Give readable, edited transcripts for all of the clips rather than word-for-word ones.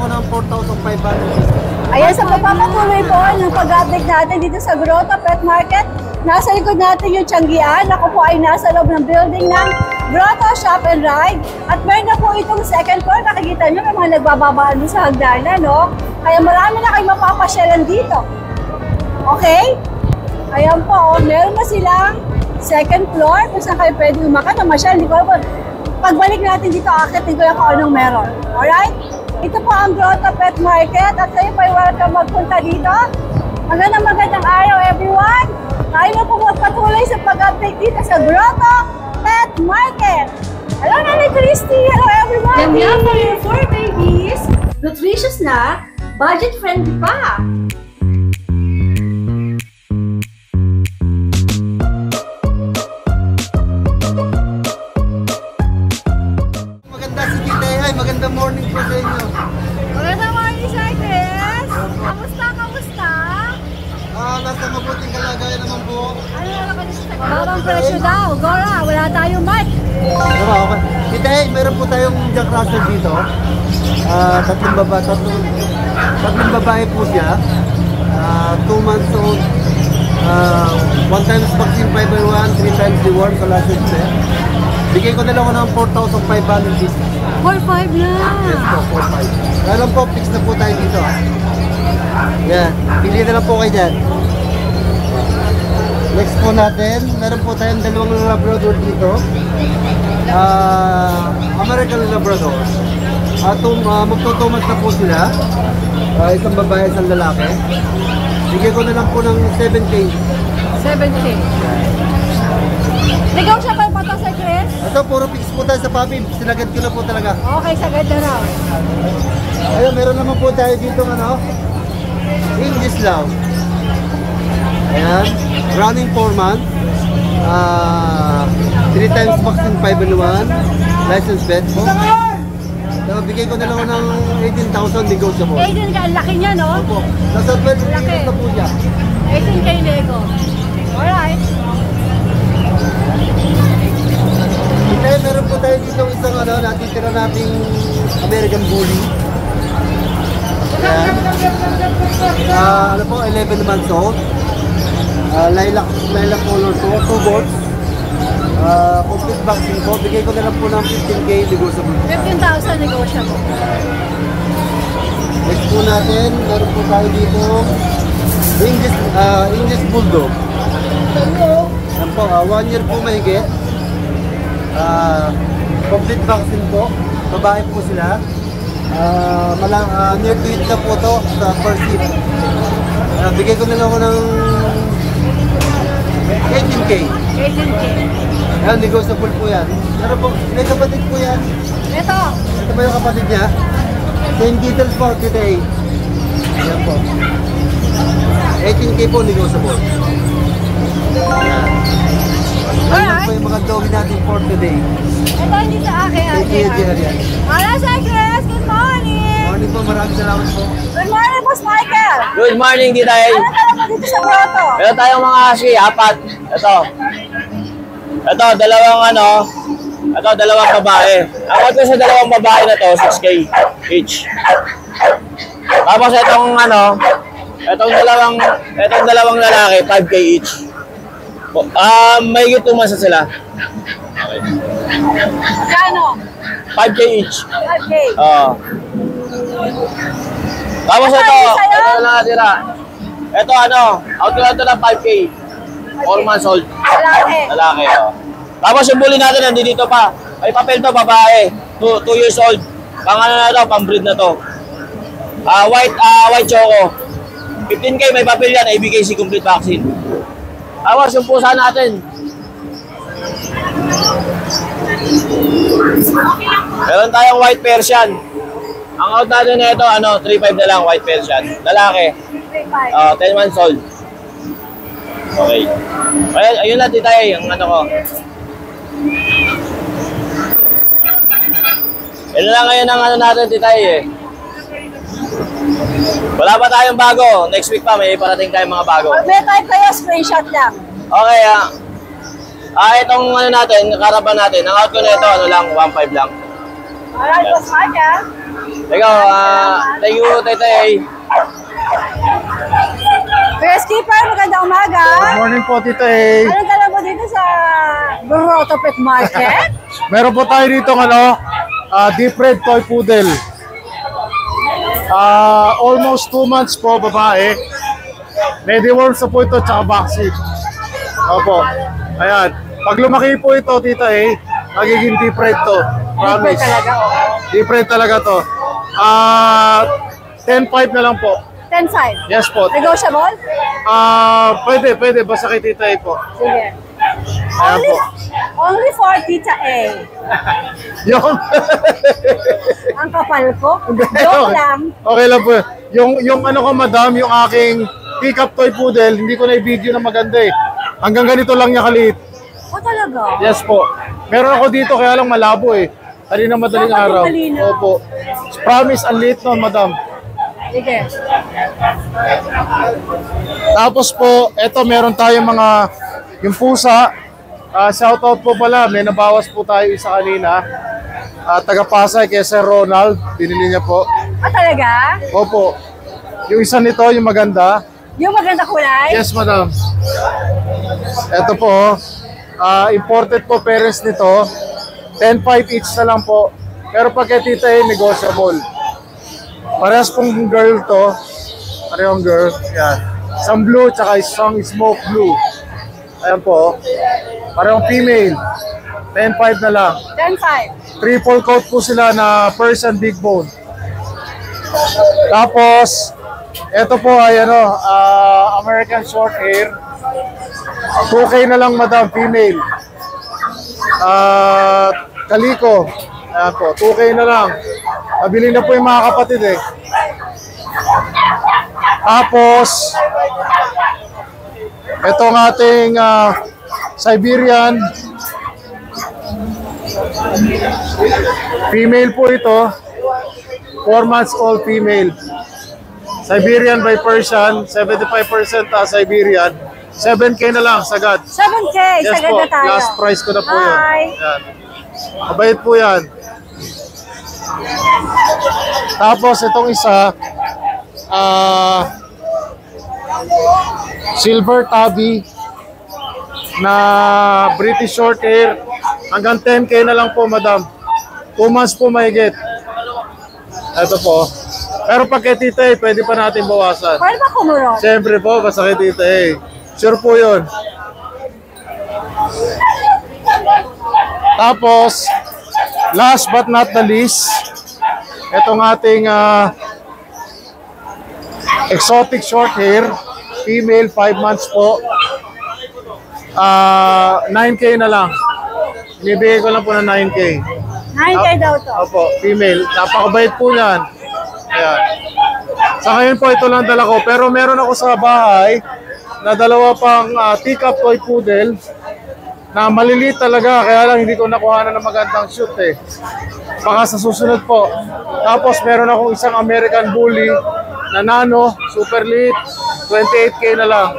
ng 4,500. Ayan, sa pagpapatuloy po ng pag-update natin dito sa Grotto Pet Market, nasa likod natin yung Tianggian. Ako po ay nasa loob ng building ng Grotto Shop and Ride. At meron na po itong second floor. Nakikita nyo, may mga nagbababaan din sa hagdanan, no? Kaya marami na kayong mapapasyalan dito. Okay? Ayan po, oh, meron na silang second floor kung saan kayo pwede umakyat na masyal. Hindi ko alam. Pagbalik natin dito, akit, hindi ko lang kung anong meron. Alright? Ito po ang Grotto Pet Market at kayo pa welcome magpunta dito. Magandang araw, everyone! Tayo na po magpatuloy sa pag-update dito sa Grotto Pet Market. Hello, Nanay Christy! Hello, everyone! Yan for your 4 babies. Nutritious na, budget-friendly pa. Magandang morning po sa inyo. Magandang morning, Sir Chris! Kamusta? Nasa mabuting kalagayan naman po. Ano na naman sa babang presyo daw? Gora, wala tayong mic. Okay. Kita meron po tayong Jack Russell dito. Tatlong babae po siya. 2 months old. 1 times vaccine 5/1, 3 times reward sa last week. Bigay ko na lang ng 4,500 dito. 4-5 na. Yes po, 4-5. Kaya po, fix na po tayo dito. Yan, pili na lang po kayo dyan. Next po natin, meron po tayong dalawang Labrador dito. American Labrador. Magtutumas na po sila. Isang babae, isang lalaki. Bigay ko na lang po ng 7K. 7K. Negotiable pa to, Sir Chris? Ito, puro fix po tayo sa puppy. Sinagad ko na po talaga. Okay, sagad na raw. Ayun, meron naman po tayo dito English Love. Ayan, running 4 months. 3 times vaccine 5/1. License vet po. So, bigay ko na lang ng 18,000 negotiable. 18K, ang laki niya, no? Opo. Nasa 12 kilos na po siya. 18K nego. Alright. Kaya meron po tayo dito isang natitira nating American Bully. Ayan. 11 months old. Lilac color po, 2 bots. Complete vaccine po. Bigay ko na lang po ng 15K negotiable. 15,000 negotiable. Next po natin, meron po tayo dito English Bulldog. Yan po, 1 year po mahigit. Complete vaccine po. Babae po sila. Near to it na po to sa first hit. Bigay ko na lang ako ng 18K. 18K. Yan, negotiable po yan. Pero po, may kapatid po yan. Ito. Ito ba yung kapatid niya? Same details po, today. Yan po. 18K po negotiable. Yan. Ayan po yung mga doggy natin for today. Ito hindi sa akin. Thank you, Jerry. Hello, Sir Chris. Good morning. Morning po, maraming salamat po. Good morning, Boss Michael. Good morning, Titay. Ano tala mo dito sa Grotto? Meron tayong mga husky, 4. Ito, dalawang babae. Ako ko sa dalawang babae na to, 6K each. Tapos itong dalawang lalaki, 5K each. May 2 months na sila. Okay. Kano? 5K each. 5K. Tapos ito lang natira. Ito out ko lang ito ng 5K. 4 months old. Lalaki. Tapos yung bully natin nandito pa. May papel to, babae. 2 years old. Pang breed na to. White choco. 15K may papel yan, ABKC complete vaccine. Tapos yung pusa natin. Meron tayong white Persian. Ang out natin na ito, 3.5 na lang, white Persian. Lalaki. 10 months old. Okay. Ayun na, Titay, ang ko. Yan lang ngayon ang natin, Titay, Wala pa tayong bago. Next week pa, may parating tayong mga bago. May type kayo, screenshot lang. Okay, itong natin, karaban natin, ang out ko na ito, 1.5 lang. Alright, Boss Michael. Ikaw, thank you, Tetay. Kuya Skipper, magandang umaga. Good morning po, Tita A. Anong dala mo dito sa Grotto Pet Market? Meron po tayo dito deep red toy poodle. Almost 2 months po, babae. Mediworms na po ito, tsaka vaccine. Opo. Ayan. Pag lumaki po ito, Tita A, magiging deep red to. Promise. Deep red talaga to. 10.5 na lang po. 10.5. Yes po. Negotiable? Pwede. Basta kay Tita A po. Sige. Ayan po. Only for Tita A. Yung... Ang kapal ko. Joke lang. Okay lang po. Yung ano ko, madam, yung aking pick-up toy poodle, hindi ko na i-video na maganda eh. Hanggang ganito lang niya kaliit. O talaga? Yes po. Meron ako dito kaya lang malabo eh. Kanina madaling Dapat araw. malinaw. Opo. Promise, ang liit nun, madam. Sige. Tapos po, eto meron tayong yung pusa. Shoutout po pala, may nabawas po tayo isa kanina. Taga Pasay kay Sir Ronald, binili niya po. Talaga? Opo. Yung isa nito, yung maganda. Yung maganda kulay? Yes, madam. Ito po, imported po parents nito. 10.5 each na lang po. Pero pag kay Tita A, negotiable. Parehas pong girl to. Parehong girl. Yan. Isang blue, tsaka isang smoke blue. Ayan po. Parehong female. 10.5 na lang. 10.5. Triple coat po sila na Persian big bone. Tapos, ito po ay American short hair. 2K na lang, madam, female. Kaliko. Ayan po, 2K na lang. Mabili na po yung mga kapatid eh. Tapos, itong ating Siberian. Female po ito. 4 months old female. Siberian by Persian. 75% Siberian. 7K na lang, sagad. 7K, Yes sagad po, na tayo. last price ko na po yun. Hi. Yan. Mabait po yan. Tapos itong isa, silver tabby na British short hair. Hanggang 10K na lang po, madam. 2 months po mahigit. Ito po. Pero pag kay Tita A, pwede pa natin bawasan. Pwede ba kumurot? Siyempre po, basta kay Tita A. Sure po yun. Tapos, last but not the least, itong ating exotic short hair, female, 5 months po. 9K na lang. Ibibigay ko lang po ng 9K. 9K daw to. Opo, female. Napakabait po yan. Ayan. Sa ngayon po, ito lang dala ko. Pero meron ako sa bahay na dalawa pang teacup toy poodle na maliliit talaga. Kaya lang hindi ko nakuha na ng magandang shoot eh. Baka sa susunod po. Tapos meron akong isang American Bully na nano, super liit. 28K na lang.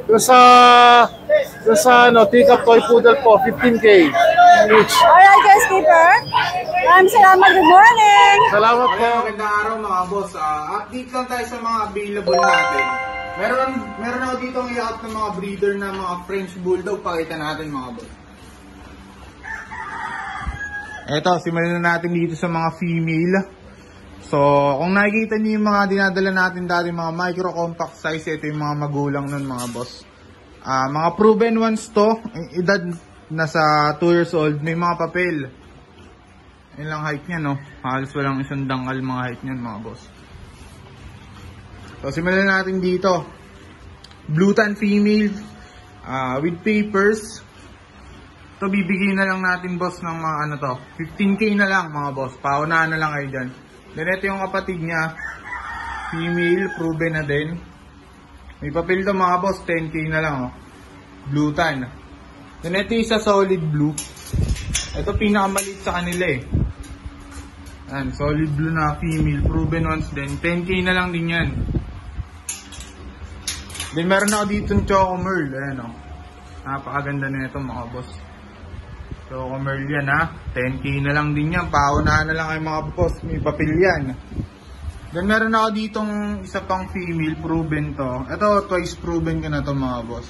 Doon sa teacup toy poodle po, 15K each. Alright, Kuya Skipper. Maraming salamat. Good morning. Salamat po. Magandang araw mga boss. Update lang tayo sa mga available natin. Meron ako dito ang i-out ng mga breeder na mga French Bulldog. Pakita natin mga boss. Eto, simulan na natin dito sa mga female. So, kung nakikita niyo yung mga dinadala natin dati, mga micro compact size, ito yung mga magulang nun mga boss. Mga proven ones to, edad nasa 2 years old, may mga papel. Yun lang height niya, no? Halos walang isang dangkal mga height niyan mga boss. So, simulan natin dito. Blue tan female, with papers. Ito, bibigyan na lang natin boss ng mga 15K na lang mga boss. Paunahan na lang kayo dyan. Then ito yung kapatid niya, female, proven na din. May papel to mga boss, 10K na lang oh. Blue tan. Then ito yung sa solid blue. Ito pinakamaliit sa kanila eh. Yan, solid blue na female, proven ones din. 10K na lang din yan. Then meron ako dito yung Choco Merle. Ayan oh. Napakaganda na ito mga boss. Chocomerl yan ha. 10k na lang din yan. Paunahan na lang kayo mga boss. May papel yan. Then meron ako ditong isa pang female. Proven to. Ito twice proven ko na to mga boss.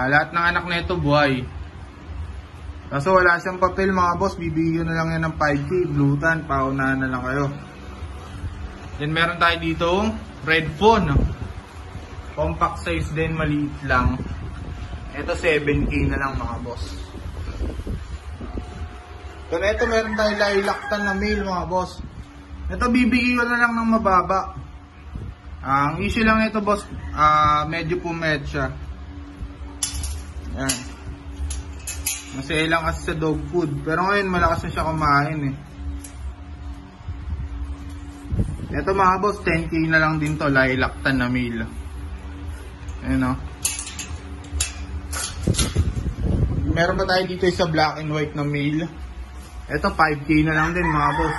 Lahat ng anak na ito buhay. Kaso wala siyang papel mga boss. Bibigyan na lang yan ng 5k. Blutan. Paunahan na lang kayo. Then meron tayo ditong red phone. Compact size din. Maliit lang. Ito 7k na lang mga boss. Pero ito meron tayo lilac-tan na male mga boss. Ito bibigyan ko na lang ng mababa. Ang issue lang ito boss, medyo pumet siya. Yan. Masaya lang kasi sa dog food. Pero ngayon malakas na siya kumain eh. Ito mga boss, 10k na lang din to, lilac-tan na male. Ayan o. Meron pa tayo dito sa black and white na male. Ito 5k na lang din mga boss.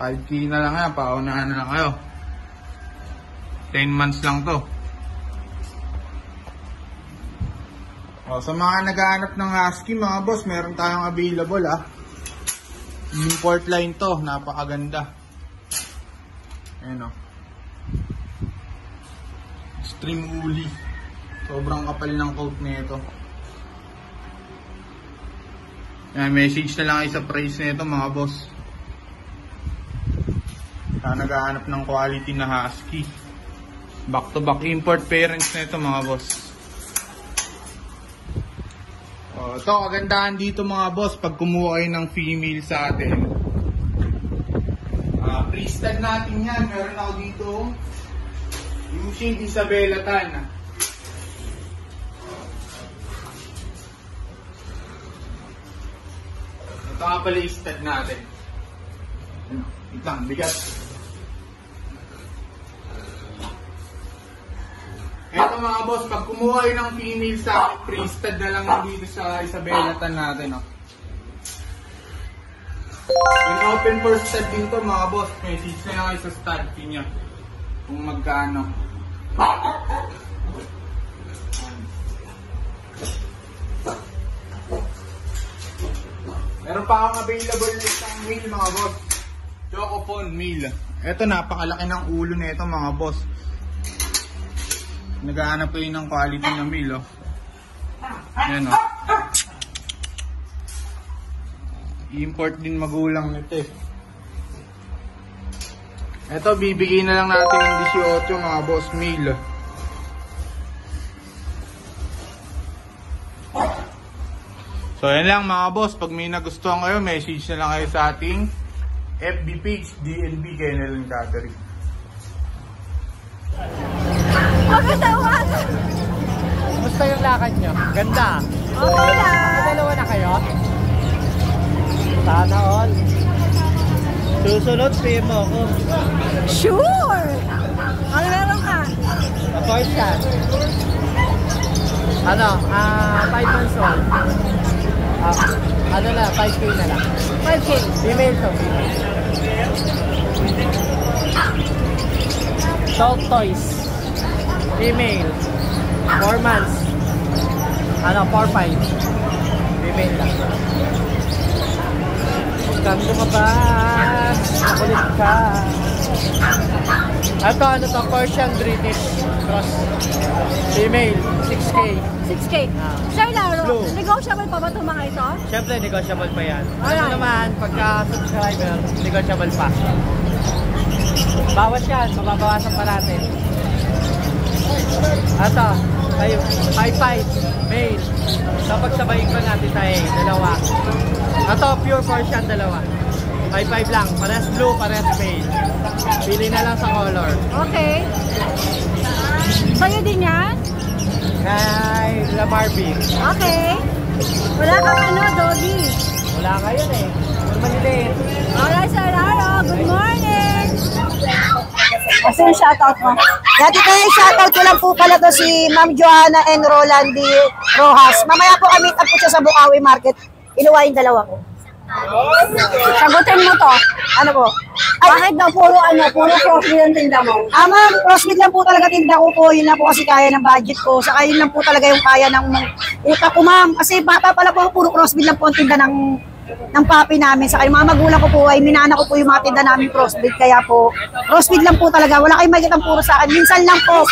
5k na lang yan, paunahan na lang kayo. 10 months lang to. Sa mga naghahanap ng husky mga boss, meron tayong available Import line to, napakaganda. Ayan o. Extreme woolly. Sobrang kapal ng coat nito. Yan, message na lang kayo sa price nito mga boss. Naghahanap ng quality na husky. Back to back import parents nito mga boss. Ito, kagandahan dito mga boss pag kumuha kayo ng female sa atin. Pre-stud natin yan. Meron ako dito yung shade Isabela Tan. Ito nga pala yung stud natin. Itang bigat. Ito mga boss, pag kumuha kayo ng female sa akin, pre-stud na lang dito sa Isabela Tan natin. Yung open for stud din to mga boss, message na lang kayo sa stud fee niya. Kung magkano. Meron pa akong available na isang meal mga boss. Chocophone meal. Ito napakalaki ng ulo na ito mga boss. Naghahanap kayo ng quality na meal Ayan Import din magulang nito eh. Ito bibigyan na lang natin ng 18 mga boss meal. So yan lang mga boss, pag may nagustuhan kayo, message na lang kayo sa ating FB page, DNB Kennel and Catering. Magandang umaga! Kumusta yung lakad nyo? Ganda. Okay lang. Dalawa na kayo? Sana all. Susunod, PM mo ako. Sure! Ano meron ka? Voice yan. 5 months old. Na, 5K na lang. 5K. Female to. Dog toys. Female. 4 months. 4-5. Female lang. Ganda ka ba? Nakulit ka. Ito, to? Persian British Cross. Female. 6K. 6K. Sir Laro, Blue. negotiable pa ba itong mga ito? Siyempre, negotiable pa yan. Alright. Ano naman, pagka-subscriber, negotiable pa. Bawas yan, mababawasan pa natin. Ito, 5-5, male. Kapag sabayin pa natin tayo, dalawa. Ito, pure Persian, dalawa. 5-5 lang, parehas blue, parehas male. Pili na lang sa color. Okay. Sa'yo din yan? Kay Lamar B. Okay. Wala kang doggy. Wala ngayon eh. Maliliit. Alright, Sir Laro, good morning! Kasi yung shoutout mo. Dati kayo, shoutout ko lang po pala to si Ma'am Joanna and Rolandi Rojas. Mamaya po kami up po siya sa Bukawi Market. Inuwa yung dalawa ko. Sagutin mo to. Ano po? Bakit daw puro crossbreed ang tinda mo? Ma'am, crossbreed lang po talaga tinda ko po. Yun lang po kasi kaya ng budget ko. Saka yun lang po talaga yung kaya ng Utak ko, ma'am. Kasi bata pala po, puro crossbreed lang po ang tinda ng papi namin. Sa kanya, mga magulang ko po ay minana ko po yung mga tinda namin crossbreed. Kaya po, crossbreed lang po talaga. Wala kayong makikita puro sa akin. Minsan lang po.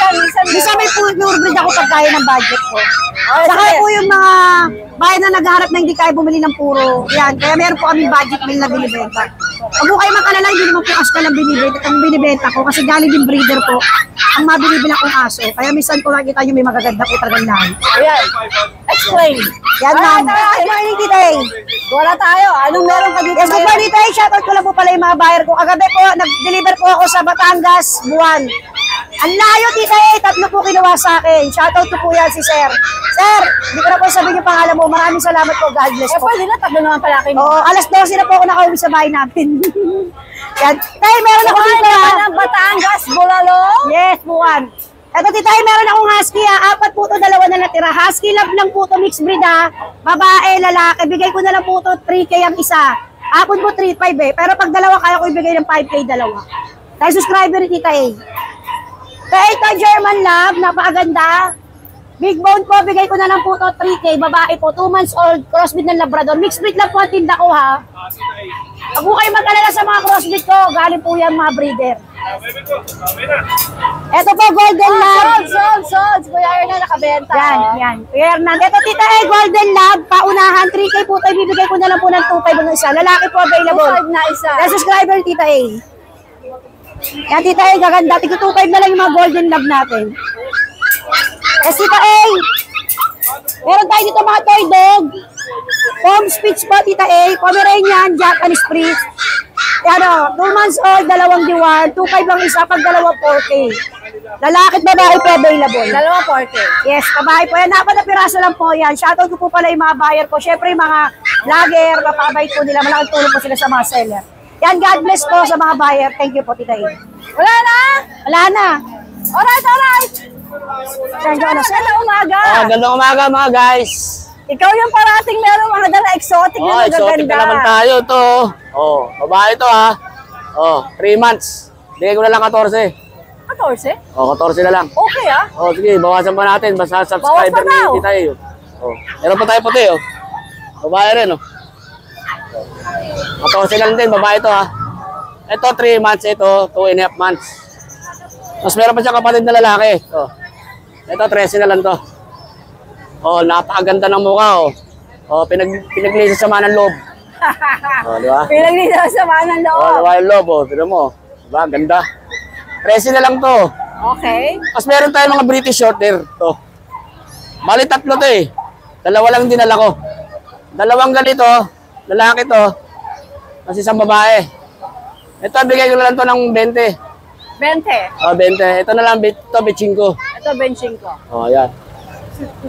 Minsan may pure breed ako pag kaya ng budget po. Saka po yung mga bayan na naghaharap na hindi kaya bumili ng puro. Yan. Kaya meron po kaming budget meal na binibenta. Huwag po kayo makalala, hindi naman po aso ka lang binibenta. Ang binibenta ko kasi galing din breeder po ang mabinibila kong aso. Kaya minsan po nakikita nyo may magaganda po talagang lahi. Ayan. Explain. Yan, ma'am. Good morning, Tita A. Wala tayo. Anong meron ka dito? Yes, good morning, Tita A. Shoutout ko lang po pala yung mga buyer ko. Kagabi po, nag-deliver po ako sa Batangas, Buwan. Ang layo, Tita A. 3 po kinuha sa akin. Shoutout ko po yan si Sir. Sir, hindi ko na po sabihin yung pangalan mo. Maraming salamat po. God bless po. Pwede na. Tatlo naman pala kayo. Oo, alas 12 na po ako nakauwi sa bahay namin. Yan. Tay, meron ako dito. ng Batangas, Bulalong. Yes, Buwan. Eto, Tita A, meron akong husky ha. 4 po ito, 2 na natira. Husky love lang po ito, mixed breed ha. Babae, lalaki. Bigay ko na lang po ito, 3K ang isa. Apon po 3.5 eh. Pero pag dalawa, kaya ko ibigay ng 5K dalawa. Dahil subscriber ni Tita A. Kaya ito, German love, napakaganda. Big bone po, bigay ko na lang po ito, 3K. Babae po, 2 months old, crossbreed ng Labrador. Mixed breed lang po ang tinda ko ha. Huwag po kayo mag-alala sa mga crossbreed ko. Galing po yan mga breeder. Ito po, Golden Lab. Sold. Kuya Erna nakabenta. Yan. Kuya Hernan. Ito, Tita A, Golden Lab. Paunahan, 3K po tayo. Bibigay ko na lang po ng 2.5 ng isa. Lalaki po available. 2.5 na isa. Dahil subscriber, Tita A. Yan, Tita A, gaganda. Tigo 2.5 na lang yung mga Golden Lab natin. Yes, Tita A. Meron tayo dito mga toy dog. Pom Spitz po, Tita A. Pomeranian, Japanese Spritz. Ano, 2 months old, 2 diwar. 2.5 lang isa, pag 2, 4K. Lalaki at babae po available. Dalawa 4K. Yes, babae po yan. 4 na piraso lang po yan. Shoutout ko po pala yung mga buyer ko. Syempre yung mga vlogger, mapabait po nila. Malaking tulong po sila sa mga seller. Yan, God bless po sa mga buyer. Thank you po, Tita A. Wala na? Wala na. Alright. Gandang umaga. Gandang umaga mga guys. Ikaw yung parating meron mga dala exotic na Exotic magaganda. na naman tayo to. Babae to ha. 3 months. Bigay ko na lang 14. 14? 14 na lang. Okay ah. Sige, bawasan pa natin. Basta subscriber Bawas pa ni Tita A. Meron pa tayo puti Babae rin 14 lang din, babae to ha. Ito 3 months, ito 2.5 months. Mas meron pa siyang kapatid na lalaki. Ito 13 na lang to. Napakaganda ng mukha pinaglinis sa mga ng loob. Di ba? Pinaglinis sa mga ng loob. Diba yung loob, tignan mo. Diba, ganda. 13 na lang to. Okay. Mas meron tayong mga British Shorthair to. Bali 3 to Dalawa lang dinala ko. 2 ganito, lalaki to. Kasi isang babae. Ito, bigay ko na lang to ng 20. 20. 20. Ito na lang, ito, bitching ko. Ito, benching ko. Yan.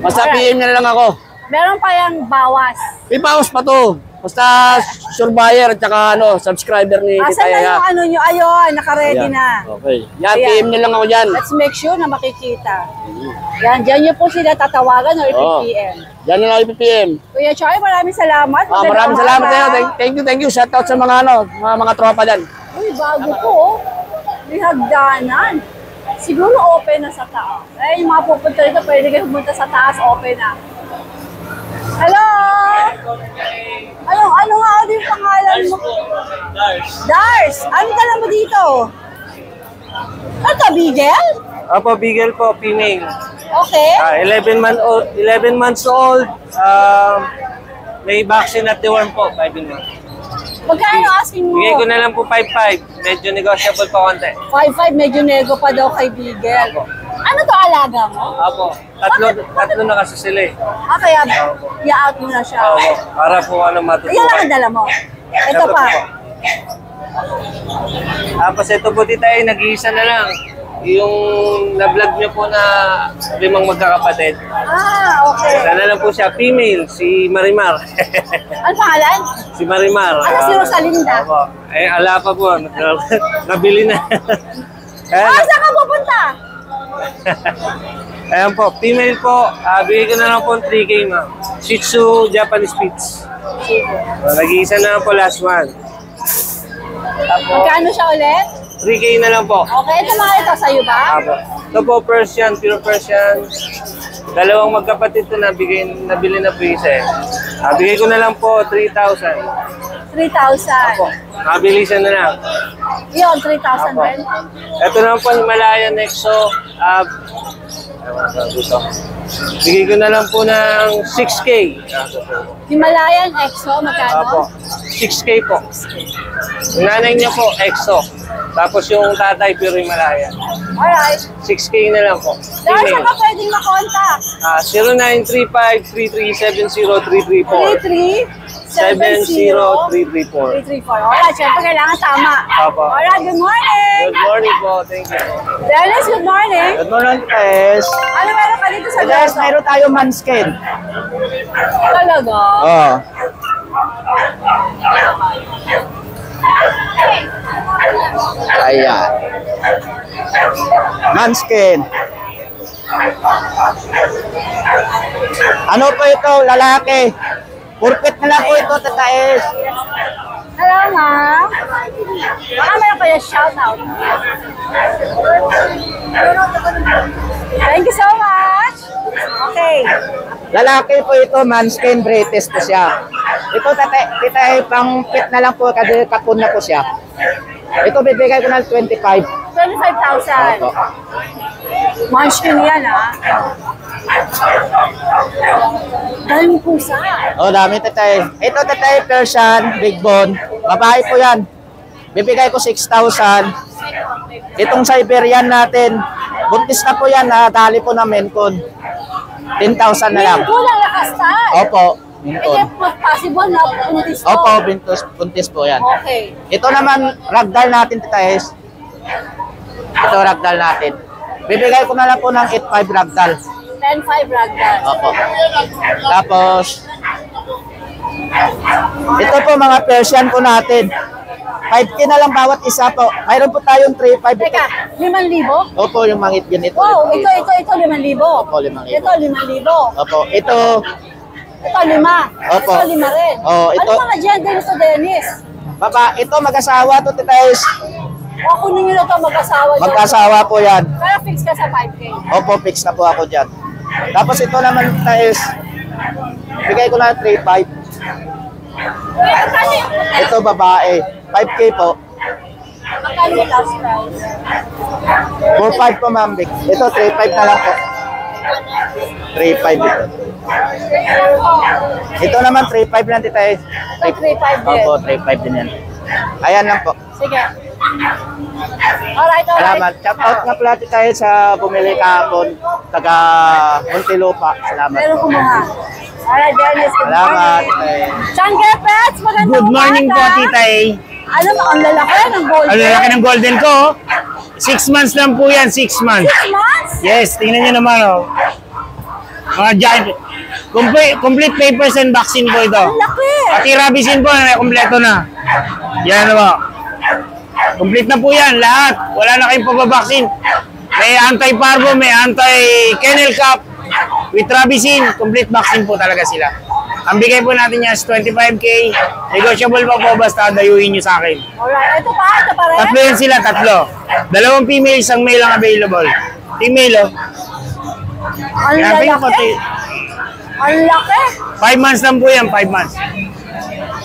Basta PM niya na lang ako. Meron pa yung bawas. May bawas pa to. Basta sure buyer at saka subscriber ni Tita Asan na Yaya. yung ano nyo? Ayun, naka-ready na. Okay. Yan, Ayan. PM niya lang ako dyan. Let's make sure na makikita. Yan, dyan nyo po sila tatawagan or i-PM. Yan na lang i-PM. Kuya Choy, maraming salamat. Maraming salamat sa'yo. Thank you. Shout out sa mga tropa dyan. Uy, bago po. May hagdanan. Siguro open na sa taas. Yung mga pupunta rito, pwede kayo pumunta sa taas, open na. Hello! Ano nga ulit yung pangalan mo? Dars! Ano tala mo dito? Ito, Bigel? Opo, Beagle po, female. Okay. 11 months old. May vaccine at deworm po, 5 in 1. Magkano asking mo? Bigay ko na lang po 5.5. Medyo negotiable pa konti. 5.5, medyo nego pa daw kay Bigel. Ano to, alaga mo? Opo, tatlo na kasi sila Kaya i-out mo na siya. Opo, para po matutukan. Yan lang ang dala mo. Ito pa. Tapos ito po Tita A, nag-iisa na lang. Yung na-vlog niyo po na 5 magkakapatid. Okay. Sana lang po siya, female, si Marimar. Ano pangalan? Si Marimar. Si Rosalinda? Opo. Ala pa po. Nabili na. Saan ka pupunta? Ayan po, female po. Bigay ko na lang po 3K ma'am. Shih Tzu, Japanese Spitz. Nag-iisa na lang po last one. Magkano siya ulit? 3K na lang po. Okay, ito mga ito sa'yo ba? Apo. Ito po Persian, pure Persian. Dalawang magkapatid to nabili na po isa eh. Bigay ko na lang po 3,000. 3,000. Mabilisan na lang. Yun, 3,000 Apo. din. Ito naman po, Himalayan Nexo. Bigay ko na lang po ng 6K. Himalayan EXO, magkano? Apo. 6K po. Yung nanay niya po, EXO. Tapos yung tatay, pure Himalayan. Alright. 6K na lang po. Dahil saan ka pwedeng makontak? 0935-337-0334. 70334. 334. Alright, syempre kailangan tama. Apo. Alright, good morning! Good morning po. Thank you. Dennis, good morning! Good morning, guys. Ano meron ka dito sa Guys, Grotto? meron tayo manskin. Talaga? Oh. Ayan. Manskin. Ano po ito? Lalaki. Purpit na lang po ito, tataes. Hello, ma'am. Baka meron kayo shoutout. Thank you so much. Okay. Lalaki po ito, manskin, British po siya. Ito, tatae, pang pit na lang po, kasi kapon na po siya. Ito, bibigay ko ng 25. 25,000. Opo. Munchkin yan, ha? Dahil mo pusa. Oh, dami tatay. Ito tatay, Persian, big bone. Babae po yan. Bibigay ko 6,000. Itong Siberian natin, buntis na po yan, nadali po na Mencon. 10,000 na lang. Hindi ko lang nakastay. Opo, Eh, Mencon. possible na puntis to. Opo, buntis po yan. Okay. Ito naman, ragdoll natin tatay. Ito ragdoll natin. Bibigay ko na lang po ng 8,500 ragdoll. 10,500 ragdoll. Opo. Tapos, ito po mga Persian po natin. 5K na lang bawat isa po. Mayroon po tayong 3,500. Teka, 5,000? Opo, yung mangit yun. Ito, Wow, ito 5,000. Opo, 5,000. Ito 5,000. Opo, ito. Ito 5. Opo. Ito 5 rin. Oh, ito. Ano mga gender nito, Dennis? Baba, ito mag-asawa to, titayos. O kunin nyo na ito mag-asawa. dyan. Mag-asawa po yan. Pero fix ka sa 5K. Opo, fix na po ako dyan. Tapos ito naman, titayos. Bigay ko na 3,500. Ito babae. 5K po. Magkano yung last price? 4,500 po, ma'am. Ito, 3,500 na lang po. 3,500 ito. Ito naman, 3,500 lang, titayos. Ito 3,500 din. Opo, 3,500 din yan. Ayan lang po. Sige. Alright, alright. Salamat. Shout out nga pala tayo sa bumili kahapon. Taga Muntinlupa. Salamat Meron po. kumuha. Alright, Dennis, good Salamat. morning. Changge Pets, magandang Good morning po, umaga. Tita A. Ano ba, ang lalaki ng golden? Ang lalaki ng golden ko, 6 months lang po yan, 6 months. 6 months? Yes, tingnan nyo naman, oh. Mga giant. Complete papers and vaccine po ito. Ang laki. Pati rabisin po, kompleto na. Yan po. Complete na po yan, lahat. Wala na kayong pagbabaksin. May anti-parvo, may anti-kennel cap. With rabisin, complete vaccine po talaga sila. Ang bigay po natin yan is 25K. Negotiable pa po basta dayuhin nyo sa akin. Alright, ito pa rin? Tatlo yan sila, tatlo. 2 female, 1 male ang available. Female, oh. Ang Grabe yung lalaki. konti. Ang laki. 5 months lang po yan, 5 months.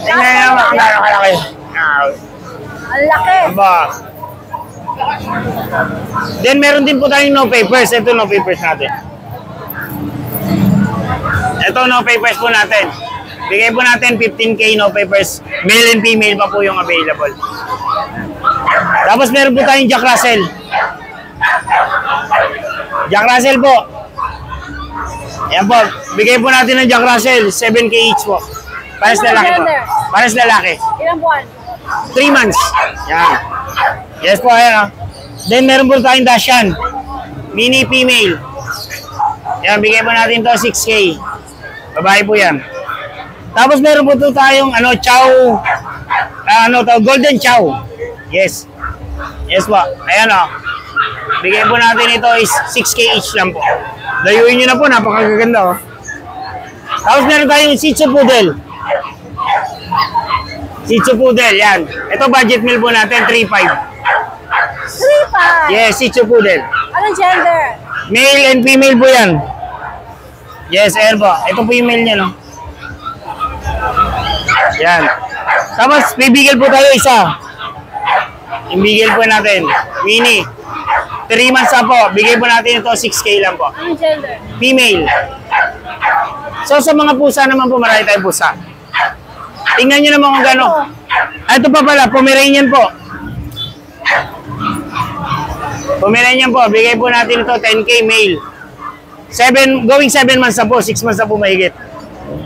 Tingnan nyo naman, ang lalaki. Ang laki. Aba. Then meron din po tayong no papers. Ito no papers natin. Ito no papers po natin. Bigay po natin 15K no papers. Male and female pa po yung available. Tapos meron po tayong Jack Russell. Jack Russell po. Ayan po. Bigay po natin ng Jack Russell. 7K each po. Pares Ano lalaki po. gender? Pares lalaki. Ilang buwan? 3 months. Yan. Yes po, ayan. Then meron po tayong Dashan. Mini female. Yan, bigay po natin to 6K. Babae po yan. Tapos meron po tayong chow. Golden chow. Yes. Yes po. Ayan o. Bigay po natin ito is 6K each lang po. Layuin nyo na po, napakaganda o. Tapos meron tayong Shih Tzu Poodle. Shih Tzu Poodle, yan. Ito budget meal po natin, 3,500. 3,500. Yes, Shih Tzu Poodle. Anong gender? Male and female po yan. Yes, ayan po. Ito po yung mail niya, no? Yan. Tapos, may bigel po tayo isa. Yung bigel po natin. Mini. 3 months na po. Bigay po natin ito, 6K lang po. Anong gender? Female. So, sa mga pusa naman po, marami tayong pusa. Tingnan nyo naman kung gano'n. Ito pa pala, Pomeranian po. Pomeranian po. Bigay po natin ito, 10K male. Going 7 months na po, 6 months na po mahigit.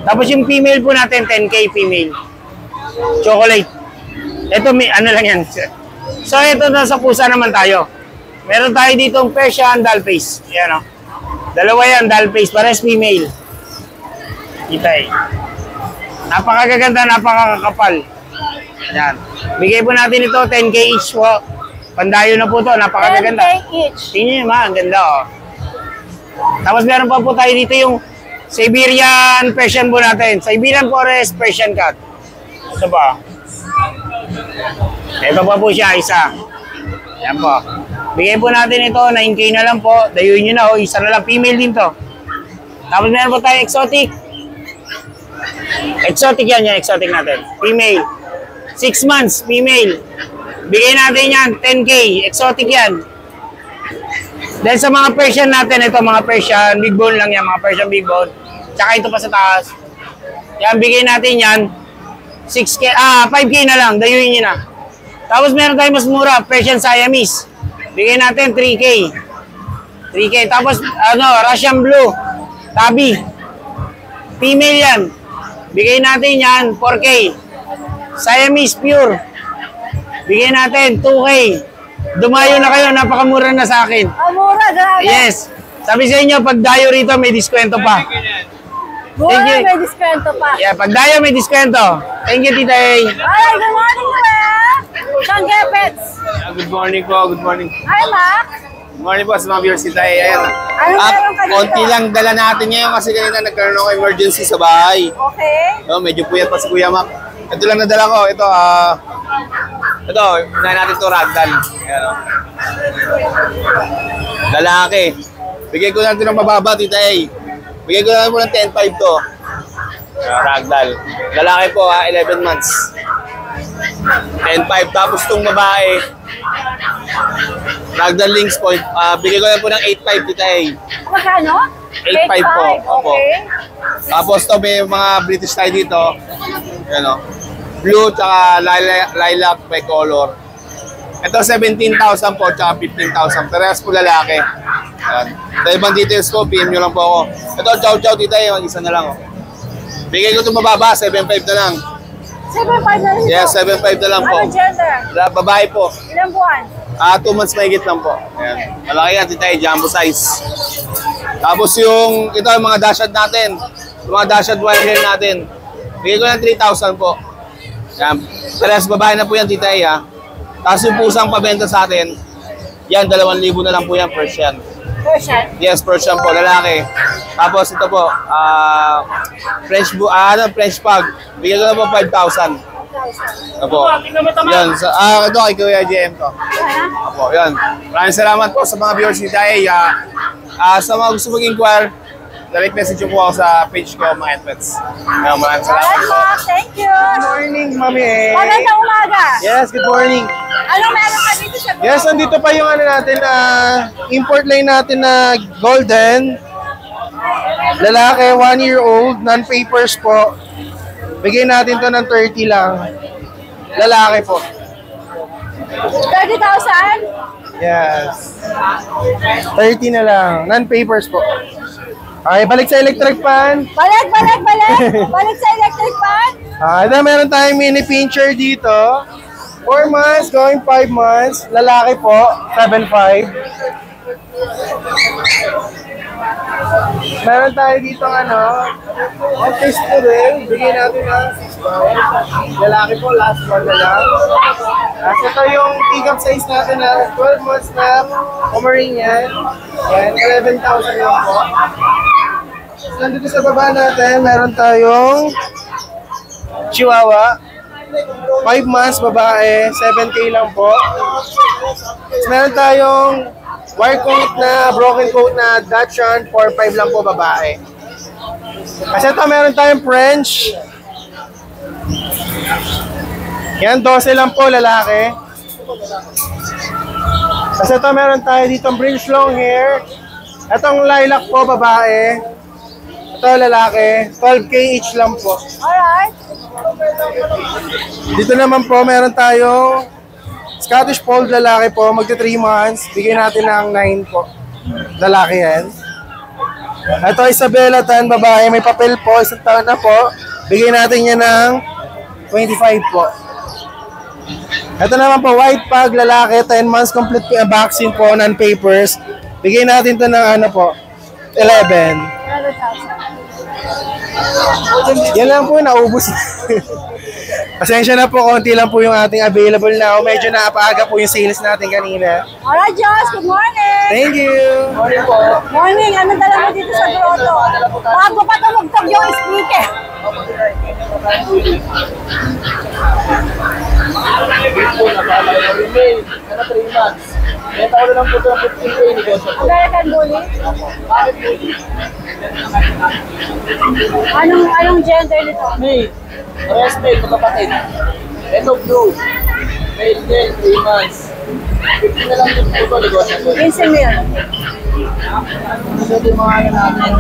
Tapos yung female po natin, 10K female. Chocolate. Ito, ano lang yan. So, ito na sa pusa naman tayo. Meron tayo dito ang Persian Dollface. Ayan o. Dalawa yan, Dollface. Pares female. Kita eh. Napakagaganda, napakakapal. Ayan. Bigay po natin ito, 10K each po. Pandayo na po to, napakagaganda. 10K each. Tingnan nyo naman, ang ganda o. Tapos meron pa po tayo dito yung Siberian Persian po natin. Siberian Forest Persian Cat. Ito pa. Ito pa po siya, isa. Ayan po. Bigay po natin ito, 9K na lang po. Dayuin nyo na o, isa na lang. Female din to. Tapos meron po tayo exotic. Exotic yan, yung exotic natin. Female. 6 months, female. Bigay natin yan, 10K. Exotic yan. Then sa mga Persian natin, ito mga Persian, big bone lang yan, mga Persian big bone. Tsaka ito pa sa taas. Yan, bigay natin yan. 5K na lang, dayuin nyo na. Tapos meron tayong mas mura, Persian Siamese. Bigay natin 3K. 3K. Tapos, Russian Blue. Tabi. Female yan. Bigay natin yan, 4K. Siamese Pure. Bigay natin, 2K. Dumayo na kayo, napakamura na sa akin. Mura, grabe. Yes. Sabi sa inyo, pag dayo rito, may diskwento pa. Mura, may diskwento pa. Yeah, pag dayo, may diskwento. Thank you, Tita A. Ay, good morning, Kuya. Sangge Pets. Good morning po, good morning. Hi, Mac. Good morning po sa mga viewers kita. Ayan. Anong meron ka dito? Konti lang dala natin ngayon kasi kanina nagkaroon ako emergency sa bahay. Okay. Medyo puyat pa si Kuya Mac. Ito lang nadala ko. Ito, unahin natin ito, ragdoll. Ayan o. Lalaki. Bigay ko natin ng mababa, Tita A. Bigay ko natin po ng 10.5 to. Ragdoll. Lalaki po, 11 months. 10.5. Tapos itong babae, Ragdoll Lynx po, bigay ko na po ng 8.5, Tita A. Magkano? 8.5 po. Opo. Okay. Tapos to may mga British tayo dito. Ayan o. Blue tsaka lilac by color. Ito 17,000 po tsaka 15,000. Parehas po lalaki. Ayan. Sa ibang details ko, PM nyo lang po ako. Ito, chow-chow Tita A. Isa na lang o. Bigay ko itong mababa, 7.5 na lang. 7.5 na rin ito? Yes, 7.5 na lang po. Ano gender? Babae po. Ilang buwan? 2 months mahigit lang po. Ayan. Malaki yan, Tita A, jumbo size. Tapos ito yung mga dashad natin. Yung mga dashad wire hair natin. Bigay ko ng 3,000 po. Ayan. Parehas babae na po yan, Tita A, ha. Tapos yung pusang pabenta sa atin, yan, 2,000 na lang po yan, Persian. Persian? Yes, Persian po, lalaki. Tapos ito po, French pug. Bigay ko na po 5,000. Opo. Yan, ito kay Kuya JM to. Opo, yan. Maraming salamat po sa mga viewers ni Day. Sa mga gusto mag-inquire, direct message po ako sa page ko, mga Pets. Maraming salamat po. Thank you. Good morning, Mami. Magandang umaga. Yes, good morning. Anong meron ka dito sa Yes, nandito pa yung natin, import line natin na golden. Lalaki, 1-year-old, non-papers po. Bigay natin to ng 30 lang. Lalaki po. 30,000? Yes. 30 na lang. Non-papers po. Okay, balik sa electric pan. Balik! Balik sa electric pan? Meron tayong mini pincher dito. 4 months, going 5 months. Lalaki po, 7.5. Meron tayo dito office po rin. Bigay natin ng 6.5. Lalaki po, last one na lang. Ito yung pick-up size natin na 12 months na Pomeranian. Yan, 11,000 lang po. Nandito sa baba natin, meron tayong Chihuahua. 5 months, babae, 7K lang po. Meron tayong wire coat na, broken coat na Dachshund, 4.5 lang po babae. Kasi ito meron tayong French. Yan, 12 lang po, lalaki. Kasi ito meron tayo dito French long hair. Itong lilac po, babae. Ito, lalaki. 12K each lang po. Alright. Dito naman po, meron tayong Scottish Fold, lalaki po. Magti 3 months. Bigyan natin ng 9 po. Lalaki yan. Ito, Isabella Tan, babae. May papel po. 1 taon na po. Bigyan natin yan ng 25 po. Ito naman po, white pug, lalaki, 10 months, complete vaccine po, non-papers. Bigay natin ito ng ano po, 11. Yan lang po, naubos na. Pasensya na po, konti lang po yung ating available now. Medyo napaaga po yung sales natin kanina. Alright, Josh, good morning! Thank you! Morning po. Morning, ano dala mo dito sa grotto? Bago pa tumugtog yung speaker. Ano 3 months? Benta ko na lang po ito ng 15K negosyo po. American Bully? Bakit bully? Anong gender nito? Male. Parehas male, magkapatid. Ito blue. Male din, 3 months. 15 na lang din po ito negosyo po. 15 mil. Ito yung mga ano natin.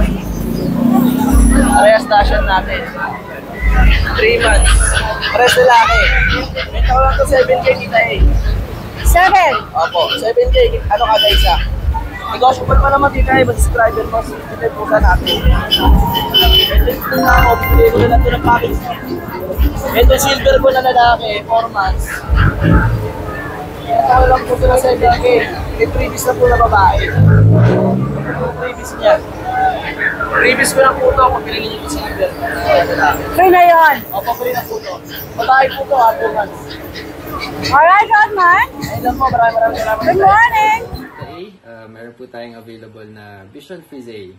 Parehas station natin. 3 months. Parehas lalaki. Benta ko lang ito 7K kita eh. 7. Opo, 7K. Ano kada isa? Negosyo pa naman dito ay mag-subscriber mo. Ito po sa natin. Ito na ako. Bigay ko na lang ito ng package. Ito silver ko na lalaki. 4 months. Ito lang po ito na 7K. May previous na po na babae. Previous niya. Previous ko lang po ito kung pinagin niyo ito silver. Free na yun. Opo, free na po ito. Babae po ito, 2 months. Alright, Rodman. Ayun lang po, maraming salamat. Good morning. Meron po tayong available na Vision Frise.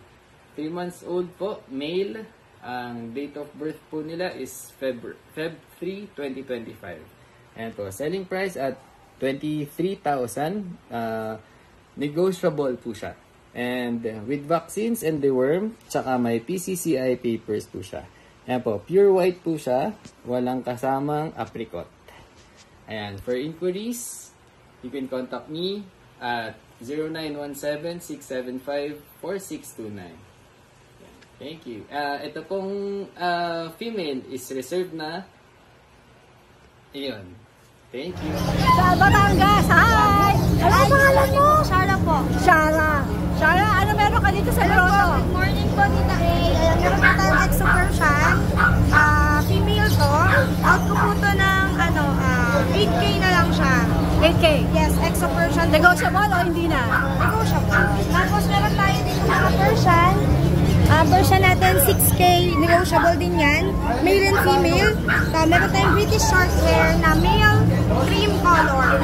3 months old po, male. Ang date of birth po nila is Feb 3, 2025. Ayan po, selling price at 23,000. Negotiable po siya. And with vaccines and deworm, tsaka may PCCI papers po siya. Ayan po, pure white po siya. Walang kasamang apricot. Ayan, for inquiries, you can contact me at 0917-675-4629. Thank you. Ito pong female is reserved na. Ayun. Thank you. Sa Batangas, hi! Ano ang pangalan mo? Shara po. Shara. Shara, ano meron ka dito sa grotto? Good morning po, Tita A. Ayan, meron po tayong Exo Persian. Female to. Out ko po to ng 8K na lang siya. 8K? Yes, Exo Persian. Negotiable o hindi na? Negotiable. Tapos meron tayo dito mga Persian. Persian natin, 6K. Negotiable din yan. Male and female. Meron tayong British short hair na male cream color.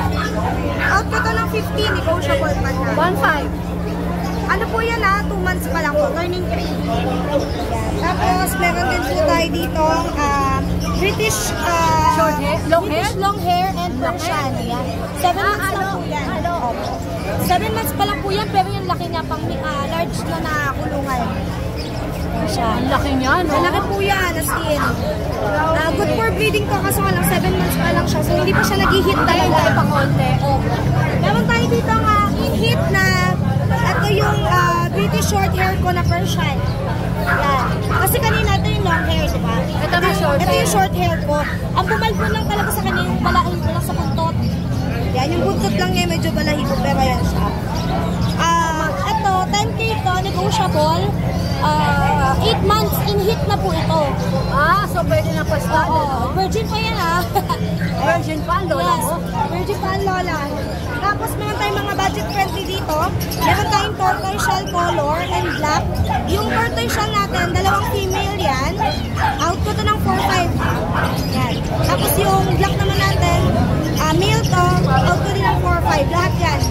Out ko to ng 50. Negotiable pa na. 1.5. Ano po yan 2 months pa lang po. Turning 3. Tapos meron din po tayo dito British short hair? Long hair? British long hair and Persian. 7 months lang po yan. 7 months pa lang po yan, pero yung laki niya pang large na nakulungan. Ang laki niya, no? Malaki po yan, as in. Good for breeding to, kaso lang 7 months pa lang siya. So hindi pa siya nag-hit talaga. Tayo pa konti. Meron tayo dito in-hit na ito yung British short hair ko na Persian. Yan. Kasi kanina ito yung long hair, di ba? Ito na short hair. Ito yung short hair ko. Ang bumalbon lang talaga sa kanina yung balahibo lang sa buntot. Yan, yung buntot lang niya medyo balahibo, pero yan siya. Ito, 10K to, negotiable. 8 months in-hit na po ito. So pwede na pasado, no? Virgin pa yan, Virgin pa ang lola mo? Virgin pa ang lola. Tapos meron tayong mga budget friendly dito. Meron tayong tortoise shell color and black. Yung tortoise shell natin, 2 female yan. Out ko to ng 4.5. Yan. Tapos yung black naman natin, male to, out ko din ng 4.5. Lahat yan.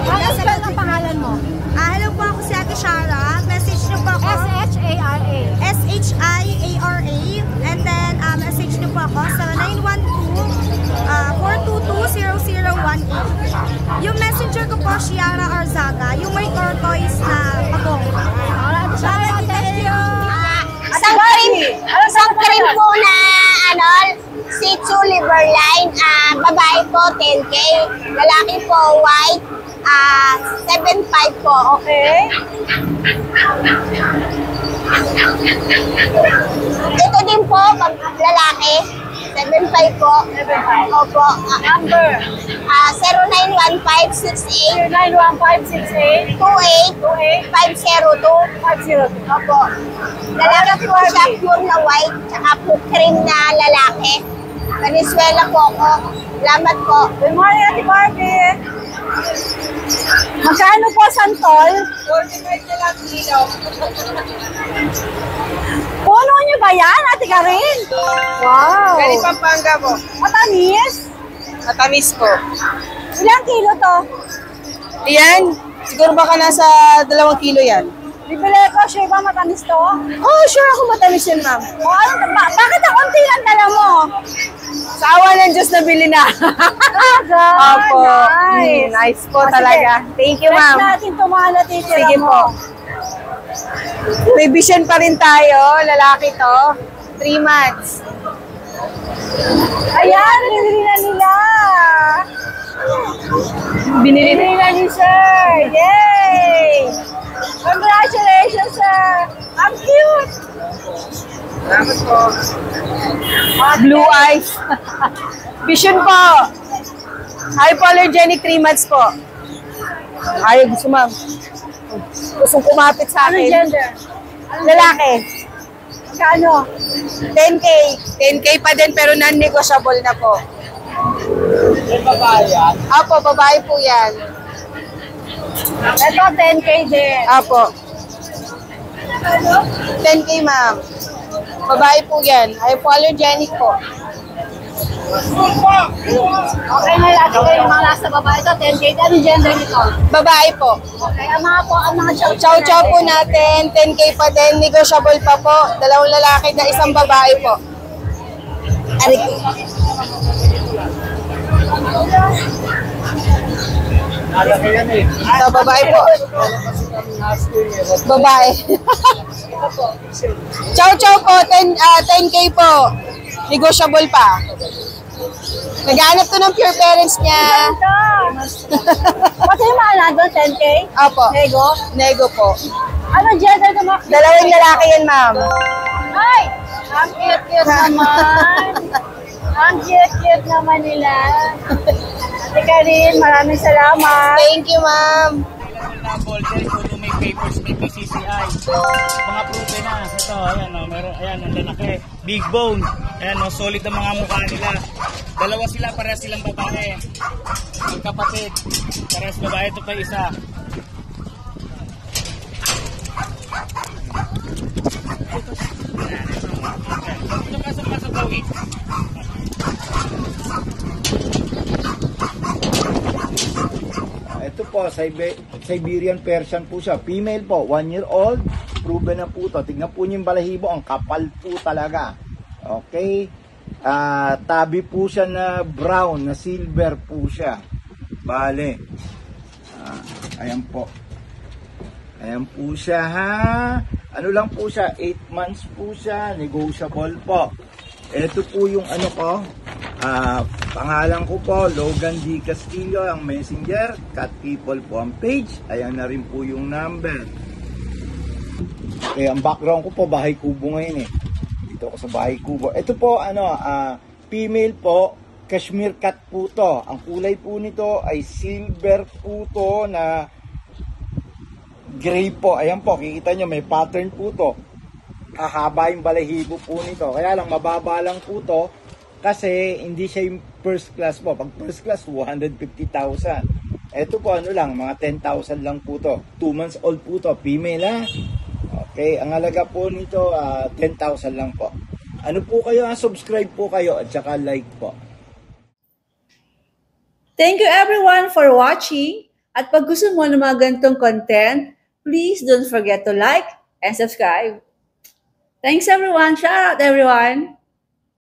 Ano spell ang pangalan mo? Hello po, ako si Ate Shara. Message niyo po ako. S-H-A-R-A. S-H-I-A-R-A. And then, message niyo po ako sa 912-422-0018. Yung messenger ko po, Shiara Arzaga. Yung may tortoise na pagong. Shara, thank you! Shih Tzu liver line, babae po 10K, lalaki po white, 7.5 po. Okay. Ito din po, pag lalaki, 7.5 po. 7.5. Opo. Number? 091568 091568 28 502. Opo. Lalaki po siya, pure na white, tsaka po cream na lalaki. Venezuela po ako. Salamat po. Good morning, Ate Barbie. Magkano po santol? 45 na lang kilo. Puno niyo ba yan, Ate Karin? Wow. Galing Pampanga po. Matamis? Matamis po. Ilang kilo to? Yan. Siguro baka nasa 2 kilo yan. Bibili ko, sure ba matamis to? Oh, sure ako matamis yan, ma'am. O, bakit ang konti lang dala mo? Sa awa ng Diyos na bili na. Opo. Nice. Nice po O, talaga. sige. Thank you, Next ma'am. natin ito mga natitira Sige mo. po. May vision pa rin tayo. Lalaki to. 3 months. Ayan, binili na nila. Binili na ni Sir. Yay! Congratulations, Sir. Ang cute. Salamat po. Blue eyes. Vision po. Hypoallergenic 3 months po. Ay, gusto ma'am. Gustong kumapit sa Anong akin. gender? Lalaki. Kano? 10K. 10K pa din pero non-negotiable na po. May babae yan. Apo, babae po yan. Ito, 10K din. Apo. 10K ma'am. Babae po yan. Hypoallergenic po. Okay na natin kayo yung mga nasa baba. Ito, 10K. Anong gender nito? Babae po. Okay, ang mga Chow-chow po natin. 10K pa din. Negotiable pa po. 2 lalaki na 1 babae po. Arik. Nalaki yan eh. Sa babae po. Babae. Chow-chow po. 10K po. Negotiable pa. Naghanap to ng pure parents niya. Pati yung mga nandun, 10K? Opo. Nego? Nego po. Anong gender ito, Max? 2 lalaki yan, ma'am. Ay! Ang cute-cute naman. Ang cute-cute naman nila. Ate Karin, maraming salamat. Thank you, ma'am. Golden, puro may papers, may PCCI. Mga proven na. Ito, ayan o, meron, ayan, ang lalaki. Big bone. Ayan o, solid ang mga mukha nila. 2 sila, parehas silang babae. Magkapatid. Parehas babae, ito pa isa. Ito pasok Bowie. Ito po, Siberian Persian po siya. Female po, 1 year old. Proven na po to. Tignan po niyo yung balahibo. Ang kapal po talaga. Okay. Tabi po siya na brown, na silver po siya. Bale. Ayan po. Ayan po siya ha. Ano lang po siya, 8 months po siya. Negotiable po. Ito po yung ano ko. Pangalan ko po, Logan D. Castillo, ang messenger. Cat People po ang page. Ayan na rin po yung number. Ang background ko po, bahay kubo ngayon eh. Dito ako sa bahay kubo. Ito po, female po, Kashmir cat po to. Ang kulay po nito ay silver po to na gray po. Ayan po, kikita nyo, may pattern po to. Hahaba yung balahibo po nito. Kaya lang, mababa lang po to. Kasi hindi siya yung first class po. Pag first class, 250,000. Ito po, ano lang, mga 10,000 lang po to. 2 months old po to. Female ha. Okay, ang halaga po nito, 10,000 lang po. Ano po kayo, subscribe po kayo at saka like po. Thank you everyone for watching. At pag gusto mo ng mga ganitong content, please don't forget to like and subscribe. Thanks everyone. Shout out everyone.